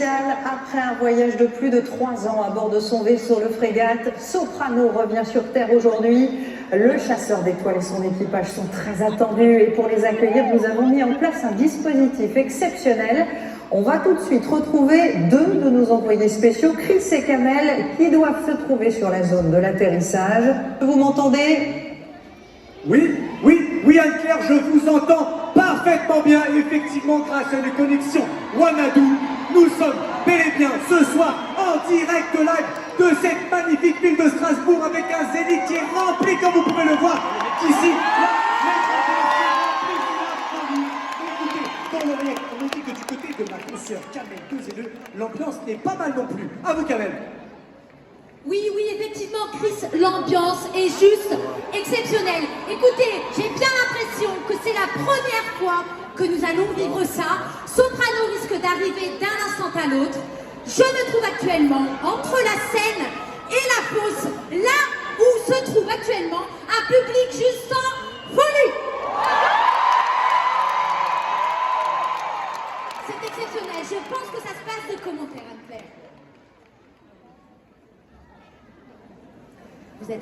spécial. Après un voyage de plus de 3 ans à bord de son vaisseau, le Frégate, Soprano revient sur Terre aujourd'hui. Le chasseur d'étoiles et son équipage sont très attendus et pour les accueillir, nous avons mis en place un dispositif exceptionnel. On va tout de suite retrouver 2 de nos envoyés spéciaux, Chris et Kamel, qui doivent se trouver sur la zone de l'atterrissage. Vous m'entendez? Oui, Anne-Claire, je vous entends parfaitement bien. Et effectivement, grâce à une connexion Wanadu, nous sommes bel et bien ce soir en direct live de cette magnifique ville de Strasbourg avec un zénith qui est rempli, comme vous pouvez le voir ici. Dans l'oreille, on me dit que du côté de ma consoeur Kamel 2 et 2, l'ambiance n'est pas mal non plus. À vous, Kamel. Oui, effectivement, Chris, l'ambiance est juste exceptionnelle. Écoutez, j'ai bien l'impression que c'est la première fois que nous allons vivre ça. Soprano risque d'arriver d'un instant à l'autre. Je me trouve actuellement entre la scène et la fosse, là où se trouve actuellement un public juste en folie. C'est exceptionnel. Je pense que ça se passe de commentaires, Anne-Claire.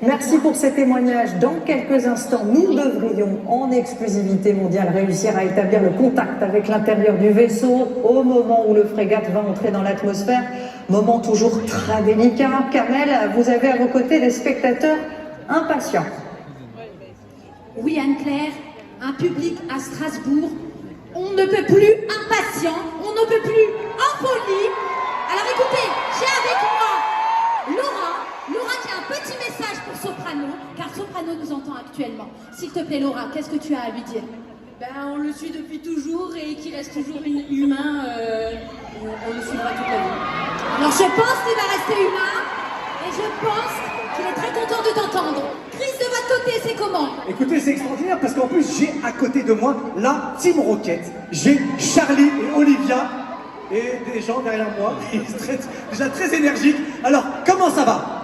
Merci pour ces témoignages. Dans quelques instants, nous devrions en exclusivité mondiale réussir à établir le contact avec l'intérieur du vaisseau au moment où le Frégate va entrer dans l'atmosphère. Moment toujours très délicat. Kamel, vous avez à vos côtés des spectateurs impatients. Oui, Anne-Claire, un public à Strasbourg. On ne peut plus impatient, on ne peut plus en folie. Alors écoutez, j'ai avec moi Laura qui a un petit message pour Soprano, car Soprano nous entend actuellement. S'il te plaît Laura, qu'est-ce que tu as à lui dire? On le suit depuis toujours et qu'il reste toujours humain, on le suivra toute la vie. Alors je pense qu'il va rester humain et je pense qu'il est très content de t'entendre. Chris, de votre côté, c'est comment? Écoutez, c'est extraordinaire parce qu'en plus, j'ai à côté de moi la Team Rocket. J'ai Charlie et Olivia et des gens derrière moi, déjà très énergiques. Alors, comment ça va?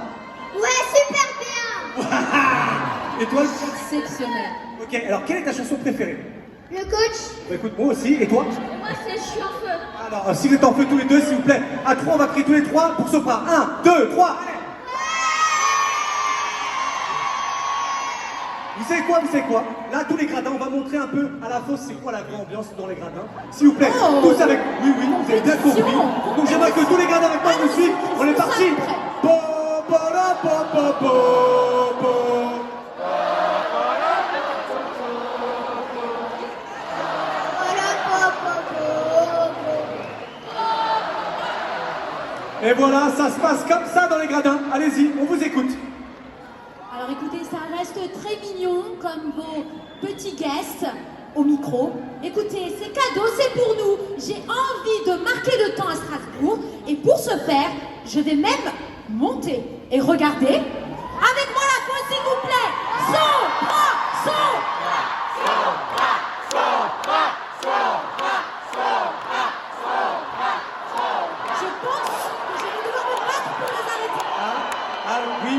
Ouais, super bien. Et toi? Exceptionnel. Ok, alors quelle est ta chanson préférée? Le coach. Bah, écoute, moi aussi, et toi? Moi, c'est Je suis en feu. Alors, si vous êtes en feu tous les deux, s'il vous plaît, à 3, on va crier tous les 3 pour Sopra. 1, 2, 3, allez! Vous savez quoi? Là, tous les gradins, on va montrer un peu à la fosse c'est quoi la vraie ambiance dans les gradins. S'il vous plaît, tous avec... Oui, vous avez bien compris. Donc j'aimerais que tous les gradins avec moi nous suivent. On est parti. Et voilà, ça se passe comme ça dans les gradins. Allez-y, on vous écoute. Alors écoutez, ça reste très mignon comme vos petits guests au micro. Écoutez, c'est cadeau, c'est pour nous. J'ai envie de marquer le temps à Strasbourg et pour ce faire, je vais même monter et regarder. Avec moi la fosse, s'il vous plaît. Sopra. Je pense que je vais devoir me battre pour les arrêter. Oui.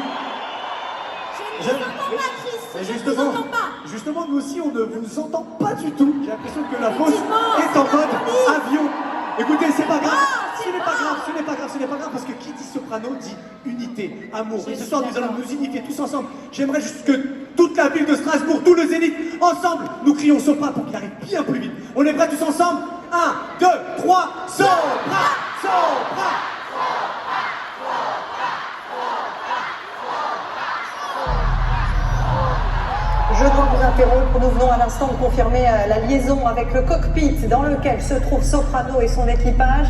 Je ne vous entends pas, Chris. Je ne vous entends pas. Justement, nous aussi, on ne vous entend pas du tout. J'ai l'impression que la fosse Effectivement, est en mode oui. avion. Écoutez, c'est pas grave. Ah, Ce n'est pas grave, parce que qui dit Soprano dit unité, amour. Et ce soir, nous allons nous unifier tous ensemble. J'aimerais juste que toute la ville de Strasbourg, tout le zénith, ensemble, nous crions Sopra pour qu'il arrive bien plus vite. On est prêts tous ensemble? 1, 2, 3, Sopra! Je dois vous interrompre, nous venons à l'instant de confirmer la liaison avec le cockpit dans lequel se trouve Soprano et son équipage.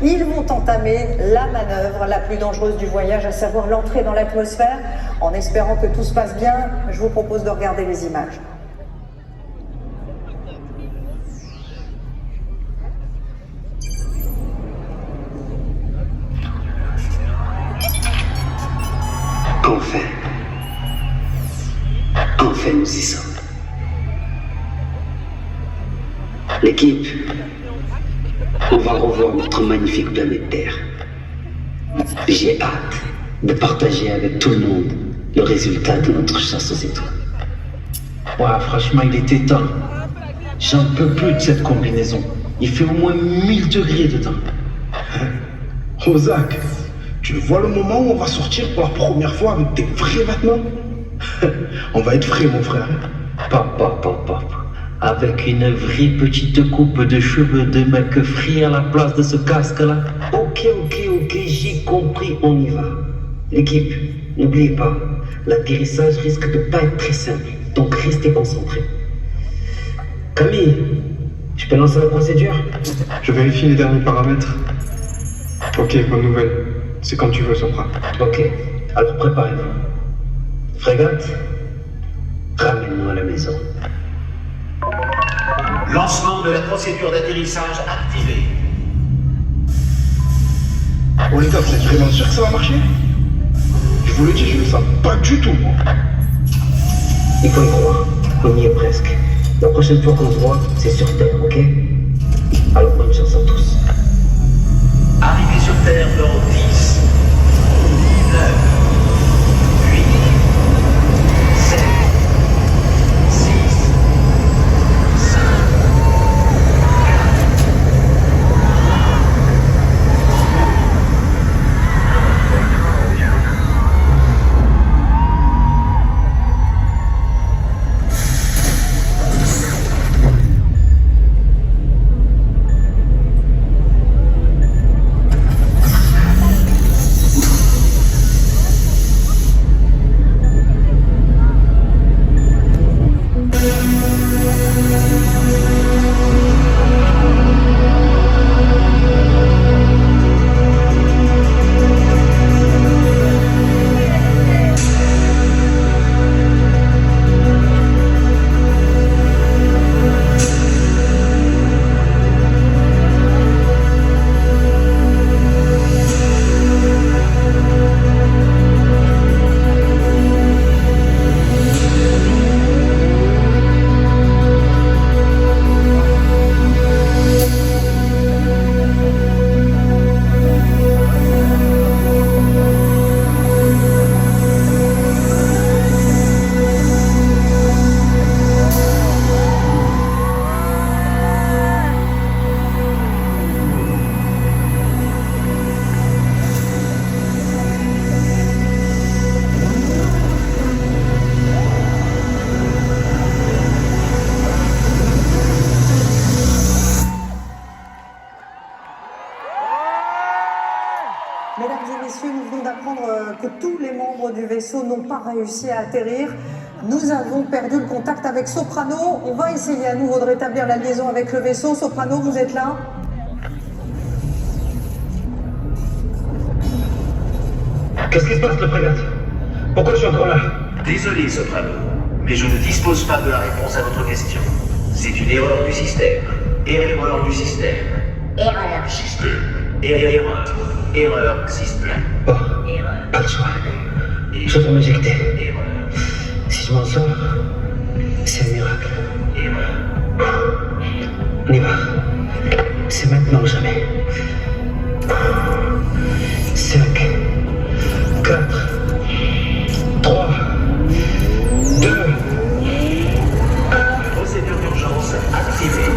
Ils vont entamer la manœuvre la plus dangereuse du voyage, à savoir l'entrée dans l'atmosphère. En espérant que tout se passe bien, je vous propose de regarder les images. Enfin, nous y sommes. L'équipe, on va revoir notre magnifique planète Terre. J'ai hâte de partager avec tout le monde le résultat de notre chasse aux étoiles. Ouais, franchement, il était temps. J'en peux plus de cette combinaison. Il fait au moins 1000 degrés dedans. Oh Zach, tu vois le moment où on va sortir pour la première fois avec tes vrais vêtements? On va être frais, mon frère. Papa. Avec une vraie petite coupe de cheveux de mec free à la place de ce casque-là. Ok, j'ai compris, on y va. L'équipe, n'oubliez pas, l'atterrissage risque de pas être très simple, donc restez concentrés. Camille, je peux lancer la procédure? Je vérifie les derniers paramètres. Ok, bonne nouvelle. C'est quand tu veux, Sopra. Ok, alors préparez-vous. Frégate, ramène-nous à la maison. Lancement de la procédure d'atterrissage activée. Oh les gars, vous êtes vraiment sûrs que ça va marcher? Je vous le dis, je ne le sens pas du tout, moi. Il faut y croire, on y est presque. La prochaine fois qu'on se voit, c'est sur Terre, ok? Alors bonne chance à tous. Arrivée sur Terre dans 10, 9, 8, 7, 6, 5, N'ont pas réussi à atterrir. Nous avons perdu le contact avec Soprano. On va essayer à nouveau de rétablir la liaison avec le vaisseau. Soprano, vous êtes là? Qu'est-ce qui se passe, le frégate? Pourquoi je suis encore là? Désolé, Soprano, mais je ne dispose pas de la réponse à votre question. C'est une erreur du système. Erreur du système. Erreur. Erreur système. Bon, pas le choix. Je dois m'éjecter. Si je m'en sors, c'est un miracle. On y va. C'est maintenant ou jamais. 5, 4, 3, 2, 1. Procédure d'urgence activée.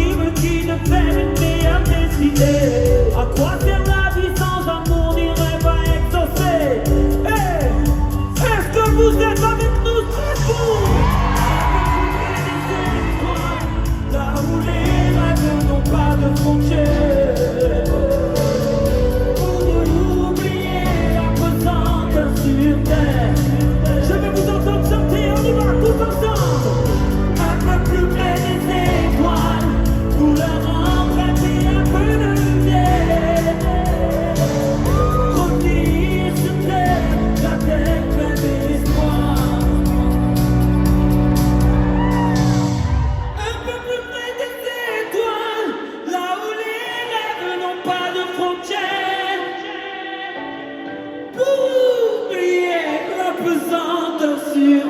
qui me dit de faire une meilleure destinée. À quoi sert la vie sans amour, ni rêve à exaucer? Hey, est-ce que vous êtes avec nous, c'est vous? Là où les rêves n'ont pas de frontières. Pour ne oublier la pesante sur terre. Je vais vous entendre chanter, on y va tous ensemble. Un peu plus près des étoiles, pour leur emprunter un peu de lumière. Revenir sur terre, la terre pleine d'espoir. Un peu plus près des étoiles, là où les rêves n'ont pas de frontières. Pour oublier la pesante sur